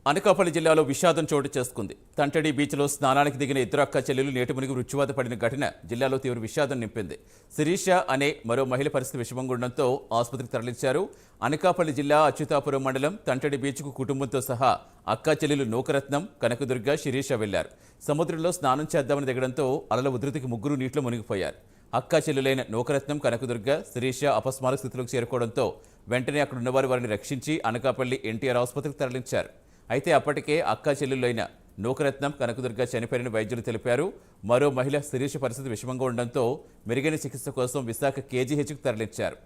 అనకాపల్లి జిల్లాలో విషాదం చోటు చేసుకుంది. తంటడి బీచ్లో స్నానానికి దిగిన ఇద్దరు అక్క చెల్లెలు నేటి మునిగి మృత్యువాత పడిన ఘటన జిల్లాలో తీవ్ర విషాదం నింపింది. శిరీష అనే మరో మహిళ పరిస్థితి విషమంగా ఉండడంతో ఆసుపత్రికి తరలించారు. అనకాపల్లి జిల్లా అచ్యుతాపురం మండలం తంటడి బీచ్కు కుటుంబంతో సహా అక్క చెల్లెలు నూకరత్నం, కనకదుర్గ, శిరీష వెళ్లారు. సముద్రంలో స్నానం చేద్దామని దిగడంతో అలల ఉధృతికి ముగ్గురు నీటిలో మునిగిపోయారు. అక్క చెల్లెలైన నూకరత్నం, కనకదుర్గ, శిరీష అపస్మారక స్థితిలోకి చేరుకోవడంతో వెంటనే అక్కడ ఉన్నవారు వారిని రక్షించి అనకాపల్లి ఎన్టీఆర్ ఆసుపత్రికి తరలించారు. అయితే అప్పటికే అక్కా చెల్లెలైన నూకరత్నం, కనకదుర్గ చనిపోయిన వైద్యులు తెలిపారు. మరో మహిళ శిరీష పరిస్థితి విషమంగా ఉండడంతో మెరుగైన చికిత్స కోసం విశాఖ కేజీహెచ్కు తరలించారు.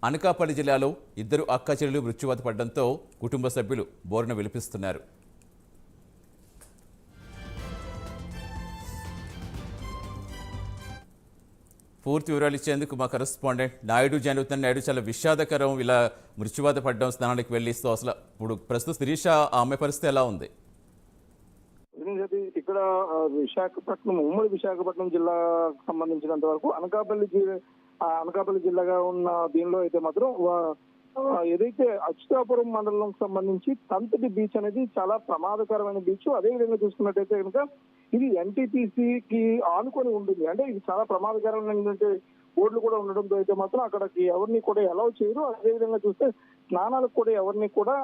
అనకాపల్లి జిల్లాలో ఇద్దరు అక్కా చెల్లెలు మృత్యువాత పడడంతో కుటుంబ సభ్యులు బోరున విలిపిస్తున్నారు. పూర్తి వివరాలు ఇచ్చేందుకు మా కరెస్పాండెంట్ నాయుడు జాయిన్ అవుతున్న. నాయుడు, చాలా విషాదకరం ఇలా మృత్యువాత పడ్డం స్నానానికి వెళ్ళిస్తూ. అసలు ఇప్పుడు ప్రస్తుతం శిరీష ఆమె పరిస్థితి ఎలా ఉంది? ఇక్కడ విశాఖపట్నం, ఉమ్మడి విశాఖపట్నం జిల్లాకు సంబంధించినంత వరకు అనకాపల్లి జిల్లాగా ఉన్న దీనిలో అయితే మాత్రం ఏదైతే అచ్యుతాపురం మండలం సంబంధించి తంతటి బీచ్ అనేది చాలా ప్రమాదకరమైన బీచ్. అదే విధంగా చూసుకున్నట్టయితే కనుక ఇది ఎన్టీపీసీకి ఆనుకొని ఉంటుంది. అంటే ఇది చాలా ప్రమాదకరమైనటువంటి బోర్డులు కూడా ఉండడంతో అయితే మాత్రం అక్కడికి ఎవరిని కూడా అలౌ చేయరు. అదేవిధంగా చూస్తే స్నానాలకు కూడా ఎవరిని కూడా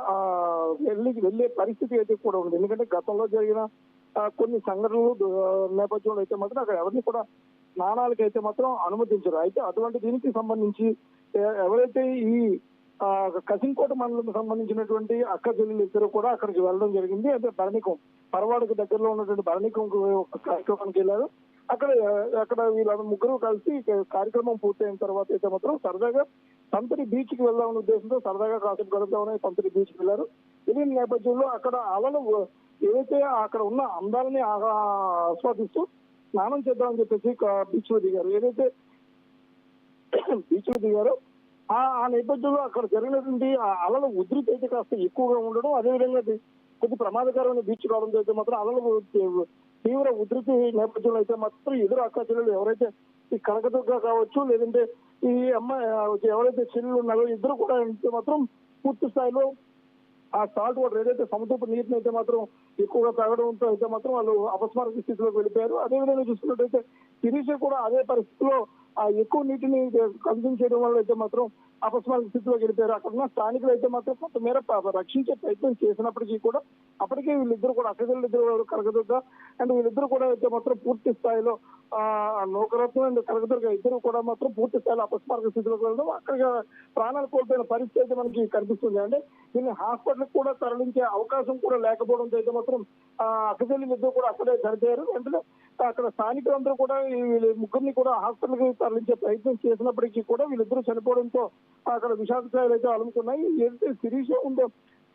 వెళ్లే పరిస్థితి అయితే కూడా ఉంది. ఎందుకంటే గతంలో జరిగిన కొన్ని సంఘటనలు నేపథ్యంలో అయితే మాత్రం అక్కడ ఎవరిని కూడా స్నానాలకు అయితే మాత్రం అనుమతించరు. అయితే అటువంటి దీనికి సంబంధించి ఎవరైతే ఈ కసింకోట మండలం సంబంధించినటువంటి అక్క చెల్లెలు ఇద్దరు కూడా అక్కడికి వెళ్ళడం జరిగింది. అంటే భరణికం, పరవాడకు దగ్గరలో ఉన్నటువంటి భరణికం కార్యక్రమానికి వెళ్ళారు. అక్కడ వీళ్ళ ముగ్గురు కలిసి కార్యక్రమం పూర్తయిన తర్వాత అయితే మాత్రం సరదాగా తంతరి బీచ్ కి వెళ్దామనే ఉద్దేశంతో సరదాగా కాసేపు గడుపుదామని తంతరి బీచ్ కి వెళ్ళారు. ఇది నేపథ్యంలో అక్కడ అలలు ఏదైతే అక్కడ ఉన్న అందాలని ఆస్వాదిస్తూ స్నానం చేద్దామని చెప్పేసి బీచ్ లో దిగారు. ఏదైతే బీచ్ లో దిగారో ఆ నేపథ్యంలో అక్కడ జరిగినటువంటి అలల ఉధృతి అయితే కాస్త ఎక్కువగా ఉండడం, అదేవిధంగా కొద్ది ప్రమాదకరమైన బీచ్ కావడంతో అయితే మాత్రం అలలు తీవ్ర ఉధృతి నేపథ్యంలో అయితే మాత్రం ఎదురు అక్క చెల్లెలు ఎవరైతే ఈ కనకదుర్గ కావచ్చు, లేదంటే ఈ అమ్మాయి ఎవరైతే చెల్లెలు ఉన్నారో ఇద్దరు కూడా అయితే మాత్రం పూర్తి స్థాయిలో ఆ సాల్ట్ వాటర్ ఏదైతే సముద్రపు నీటిని అయితే మాత్రం ఎక్కువగా తాగడంతో అయితే మాత్రం వాళ్ళు అపస్మారక స్థితిలోకి వెళ్ళిపోయారు. అదేవిధంగా చూసుకున్నట్టయితే శిరీష కూడా అదే పరిస్థితిలో ఎక్కువ నీటిని కన్జ్యూమ్ చేయడం వల్ల అయితే మాత్రం అపస్మారక స్థితిలోకి వెళ్ళిపోయారు. అక్కడ ఉన్న స్థానికులు అయితే మాత్రం కొంతమేర రక్షించే ప్రయత్నం చేసినప్పటికీ కూడా అప్పటికే వీళ్ళిద్దరు కూడా అక్కడిద్దరు కనకదుర్గ అండ్ వీళ్ళిద్దరు కూడా అయితే మాత్రం పూర్తి స్థాయిలో నూకరత్నం అండ్ కనకదుర్గ ఇద్దరు కూడా మాత్రం పూర్తి స్థాయిలో అపస్మారక స్థితిలోకి వెళ్ళడం, అక్కడికి ప్రాణాలు కోల్పోయిన పరిస్థితి అయితే మనకి కనిపిస్తుంది. అంటే దీన్ని హాస్పిటల్కి కూడా తరలించే అవకాశం కూడా లేకపోవడంతో అయితే మాత్రం అక్కచెల్లి ఇద్దరు కూడా అక్కడే చనిపోయారు. వెంటనే అక్కడ స్థానికులందరూ కూడా ముగ్గురిని కూడా హాస్పిటల్కి తరలించే ప్రయత్నం చేసినప్పటికీ కూడా వీళ్ళిద్దరూ చనిపోవడంతో అక్కడ విషాదకాయలు అయితే అలుముకున్నాయి. ఏదైతే శిరీష ఉందో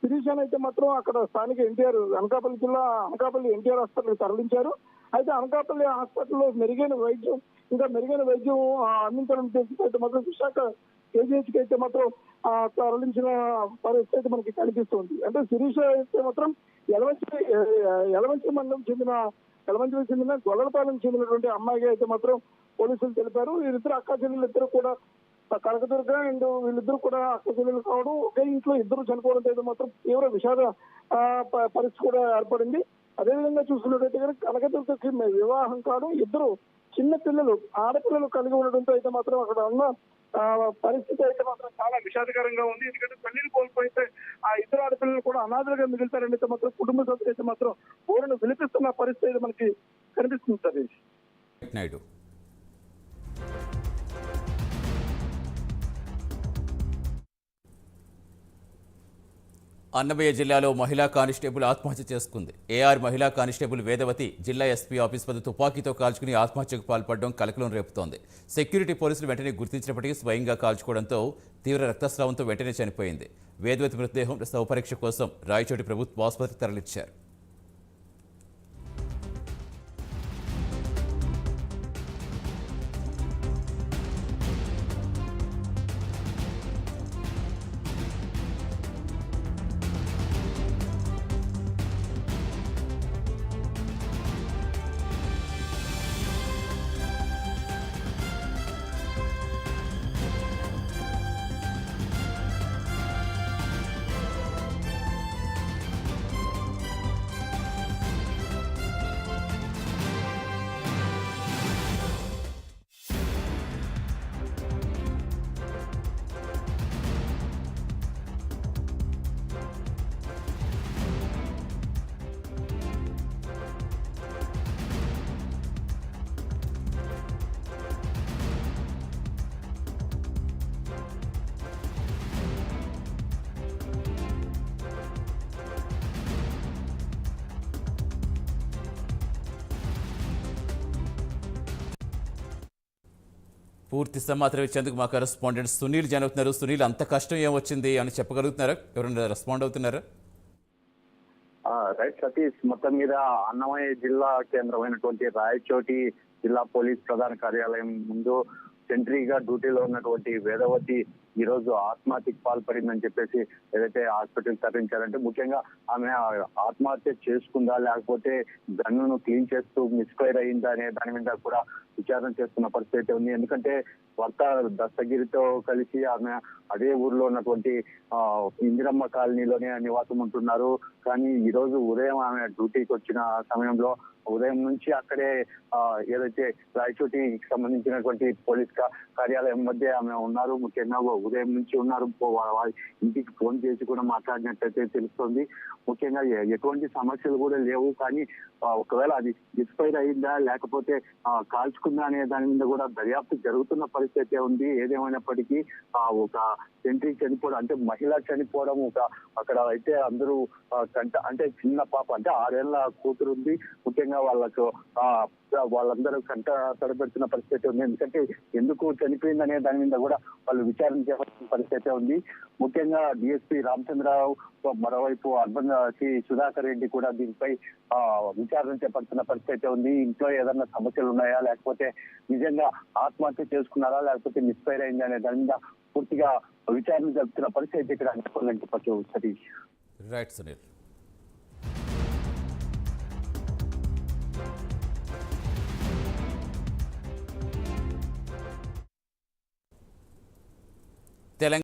శిరీషను అయితే మాత్రం అక్కడ స్థానిక ఎన్టీఆర్ అనకాపల్లి జిల్లా అనకాపల్లి ఎన్టీఆర్ హాస్పిటల్కి తరలించారు. అయితే అనకాపల్లి హాస్పిటల్లో మెరుగైన వైద్యం అందించడం అయితే మాత్రం విశాఖ కేజీహెచ్కి అయితే మాత్రం తరలించిన పరిస్థితి అయితే మనకి కనిపిస్తుంది. అంటే శిరీష అయితే మాత్రం యలమంచిలి మండలం చెందిన గొల్లపాలెం చెందినటువంటి అమ్మాయిగా అయితే మాత్రం పోలీసులు తెలిపారు. వీళ్ళిద్దరు అక్క చెల్లెలు ఇద్దరు కూడా కనకదుర్గ అండ్ వీళ్ళిద్దరు కూడా అక్క చెల్లెలు కావడం, ఒకే ఇంట్లో ఇద్దరు చనిపోవడం అయితే మాత్రం తీవ్ర విషాద పరిస్థితి కూడా ఏర్పడింది. అదేవిధంగా చూసుకున్నట్టయితే కనుక కనకదుర్గకి వివాహం కావడం, ఇద్దరు చిన్న పిల్లలు ఆడపిల్లలు కలిగి ఉండడంతో అయితే మాత్రం అక్కడ ఉన్న పరిస్థితి అయితే మాత్రం చాలా విషాదకరంగా ఉంది. ఎందుకంటే తల్లిని కోల్పోయితే ఆ ఇద్దరు ఆడపిల్లలు కూడా అనాథలుగా మిగులుతారని అయితే మాత్రం కుటుంబ సభ్యులు అయితే మాత్రం ఊరిని విలిపిస్తున్న పరిస్థితి మనకి కనిపిస్తుంది. సతీష్ నాయుడు. అన్నమయ్య జిల్లాలో మహిళా కానిస్టేబుల్ ఆత్మహత్య చేసుకుంది. ఏఆర్ మహిళా కానిస్టేబుల్ వేదవతి జిల్లా ఎస్పీ ఆఫీస్ వద్ద తుపాకీతో కాల్చుకుని ఆత్మహత్యకు పాల్పడడం కలకలం రేపుతోంది. సెక్యూరిటీ పోలీసులు వెంటనే గుర్తించినప్పటికీ స్వయంగా కాల్చుకోవడంతో తీవ్ర రక్తస్రావంతో వెంటనే చనిపోయింది. వేదవతి మృతదేహం శవపరీక్ష కోసం రాయచోటి ప్రభుత్వ ఆసుపత్రికి తరలించారు. పూర్తి సమాచారం ఇచ్చేందుకు మా కరెస్పాండెంట్ సునీల్ జాయిన్ అవుతున్నారు. సునీల్, అంత కష్టం ఏమొచ్చింది అని చెప్పగలుగుతున్నారా? ఎవరైనా రెస్పాండ్ అవుతున్నారా? రైట్ సతీష్, మొత్తం మీద అన్నమయ్య జిల్లా కేంద్రమైనటువంటి రాయచోటి జిల్లా పోలీస్ ప్రధాన కార్యాలయం ముందు సెంట్రీగా డ్యూటీలో ఉన్నటువంటి వేదవతి ఈ రోజు ఆత్మహత్యకు పాల్పడిందని చెప్పేసి ఏదైతే హాస్పిటల్ తరలించారంటే, ముఖ్యంగా ఆమె ఆత్మహత్య చేసుకుందా లేకపోతే గన్నును క్లీన్ చేస్తూ మిస్ఫైర్ అయిందా అనే దాని మీద కూడా విచారణ చేస్తున్న పరిస్థితి ఉంది. ఎందుకంటే భర్త దస్తగిరితో కలిసి ఆమె అదే ఊర్లో ఉన్నటువంటి ఇందిరమ్మ కాలనీలోనే నివాసం ఉంటున్నారు. కానీ ఈ రోజు ఉదయం ఆమె డ్యూటీకి వచ్చిన సమయంలో ఉదయం నుంచి అక్కడే ఏదైతే రాయచోటికి సంబంధించినటువంటి పోలీస్ కార్యాలయం మధ్య ఆమె ఉన్నారు. ముఖ్యంగా ఉదయం నుంచి ఉన్నారు. వాళ్ళ ఇంటికి ఫోన్ చేసి కూడా మాట్లాడినట్టయితే తెలుస్తుంది. ముఖ్యంగా ఎటువంటి సమస్యలు కూడా లేవు. కానీ ఒకవేళ అది ఎక్స్పైర్ అయిందా లేకపోతే కాల్చుకుందా అనే దాని మీద కూడా దర్యాప్తు జరుగుతున్న పరిస్థితి ఉంది. ఏదేమైనప్పటికీ ఒక సెంట్రీ చనిపోవడం అంటే మహిళ చనిపోవడం అక్కడ అయితే అందరూ అంటే చిన్న పాప అంటే 6 ఏళ్ల కూతురు ఉంది. ముఖ్యంగా వాళ్ళందరూ కంట తడబెడుతున్న పరిస్థితి ఉంది. ఎందుకంటే ఎందుకు చనిపోయింది అనే దాని మీద కూడా వాళ్ళు విచారణ చేయాల్సిన పరిస్థితి ఉంది. ముఖ్యంగా డిఎస్పీ రామచంద్రరావు, మరోవైపు అర్బన్ సుధాకర్ రెడ్డి కూడా దీనిపై విచారణ చేపడుతున్న పరిస్థితి ఉంది. ఇంట్లో ఏదైనా సమస్యలు ఉన్నాయా లేకపోతే నిజంగా ఆత్మహత్య చేసుకున్నారా లేకపోతే మిస్ఫైర్ అయింది అనే దాని మీద పూర్తిగా విచారణ జరుపుతున్న పరిస్థితి ఇక్కడ అనుకోవాలని చెప్పచ్చు సతీష్. రైట్ సునీల్.